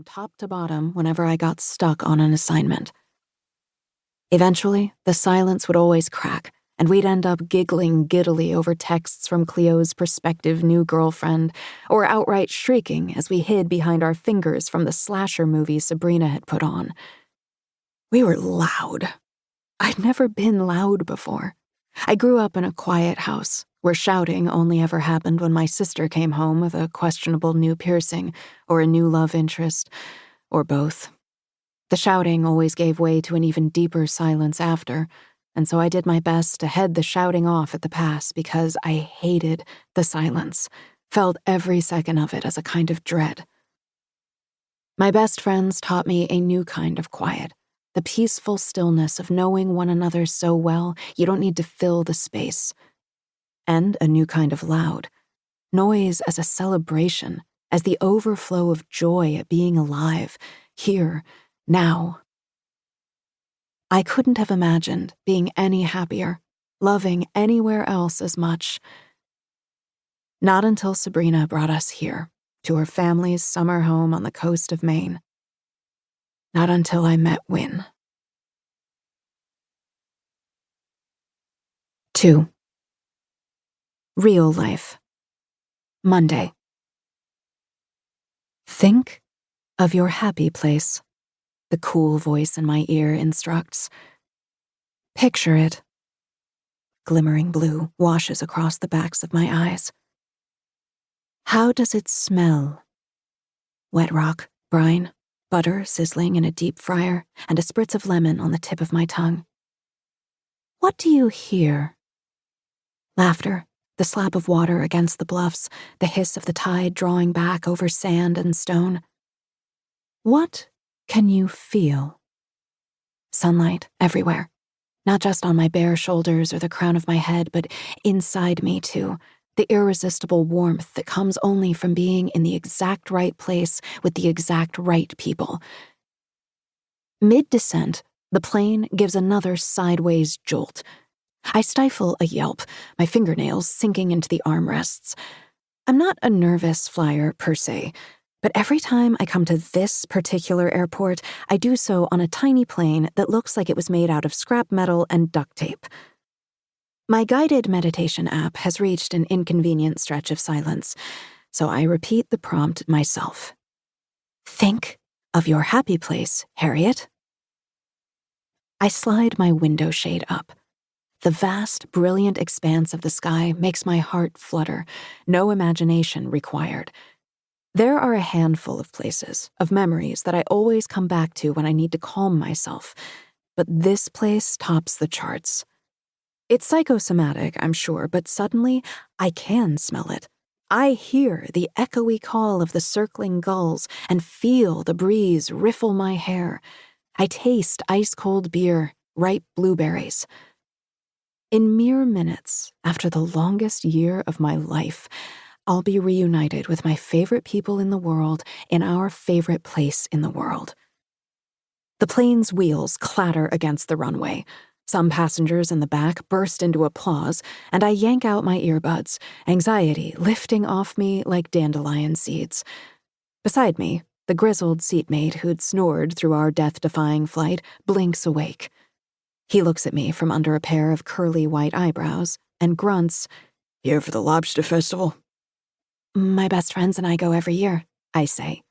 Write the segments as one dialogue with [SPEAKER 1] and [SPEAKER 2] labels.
[SPEAKER 1] top to bottom whenever I got stuck on an assignment. Eventually, the silence would always crack, and we'd end up giggling giddily over texts from Cleo's prospective new girlfriend, or outright shrieking as we hid behind our fingers from the slasher movie Sabrina had put on. We were loud. I'd never been loud before. I grew up in a quiet house, where shouting only ever happened when my sister came home with a questionable new piercing, or a new love interest, or both. The shouting always gave way to an even deeper silence after, and so I did my best to head the shouting off at the pass because I hated the silence, felt every second of it as a kind of dread. My best friends taught me a new kind of quiet, the peaceful stillness of knowing one another so well you don't need to fill the space. And a new kind of loud, noise as a celebration, as the overflow of joy at being alive, here, now. I couldn't have imagined being any happier, loving anywhere else as much. Not until Sabrina brought us here, to her family's summer home on the coast of Maine. Not until I met Wyn. 2. Real life. Monday. Think of your happy place, the cool voice in my ear instructs. Picture it. Glimmering blue washes across the backs of my eyes. How does it smell? Wet rock, brine, butter sizzling in a deep fryer, and a spritz of lemon on the tip of my tongue. What do you hear? Laughter, the slap of water against the bluffs, the hiss of the tide drawing back over sand and stone. What can you feel? Sunlight everywhere, not just on my bare shoulders or the crown of my head, but inside me too, the irresistible warmth that comes only from being in the exact right place with the exact right people. Mid-descent, the plane gives another sideways jolt. I stifle a yelp, my fingernails sinking into the armrests. I'm not a nervous flyer per se, but every time I come to this particular airport, I do so on a tiny plane that looks like it was made out of scrap metal and duct tape. My guided meditation app has reached an inconvenient stretch of silence, so I repeat the prompt myself. Think of your happy place, Harriet. I slide my window shade up. The vast, brilliant expanse of the sky makes my heart flutter, no imagination required. There are a handful of places, of memories that I always come back to when I need to calm myself, but this place tops the charts. It's psychosomatic, I'm sure, but suddenly I can smell it. I hear the echoey call of the circling gulls and feel the breeze riffle my hair. I taste ice-cold beer, ripe blueberries. In mere minutes, after the longest year of my life, I'll be reunited with my favorite people in the world in our favorite place in the world. The plane's wheels clatter against the runway. Some passengers in the back burst into applause, and I yank out my earbuds, anxiety lifting off me like dandelion seeds. Beside me, the grizzled seatmate who'd snored through our death-defying flight blinks awake. He looks at me from under a pair of curly white eyebrows and grunts, "Here for the lobster festival?" "My best friends and I go every year," I say.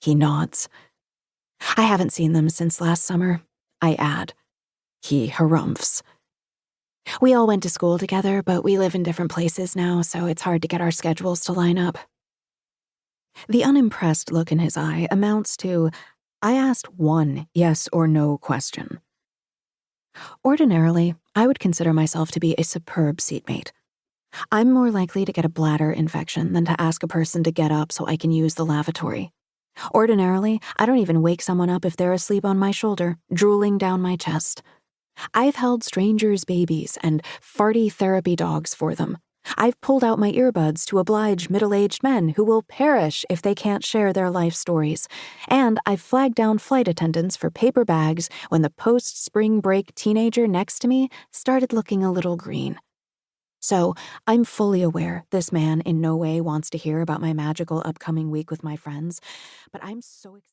[SPEAKER 1] He nods. "I haven't seen them since last summer," I add. He harumphs. "We all went to school together, but we live in different places now, so it's hard to get our schedules to line up." The unimpressed look in his eye amounts to, I asked one yes or no question. Ordinarily, I would consider myself to be a superb seatmate. I'm more likely to get a bladder infection than to ask a person to get up so I can use the lavatory. Ordinarily, I don't even wake someone up if they're asleep on my shoulder, drooling down my chest. I've held strangers' babies and farty therapy dogs for them. I've pulled out my earbuds to oblige middle-aged men who will perish if they can't share their life stories. And I've flagged down flight attendants for paper bags when the post-spring break teenager next to me started looking a little green. So, I'm fully aware this man in no way wants to hear about my magical upcoming week with my friends, but I'm so excited.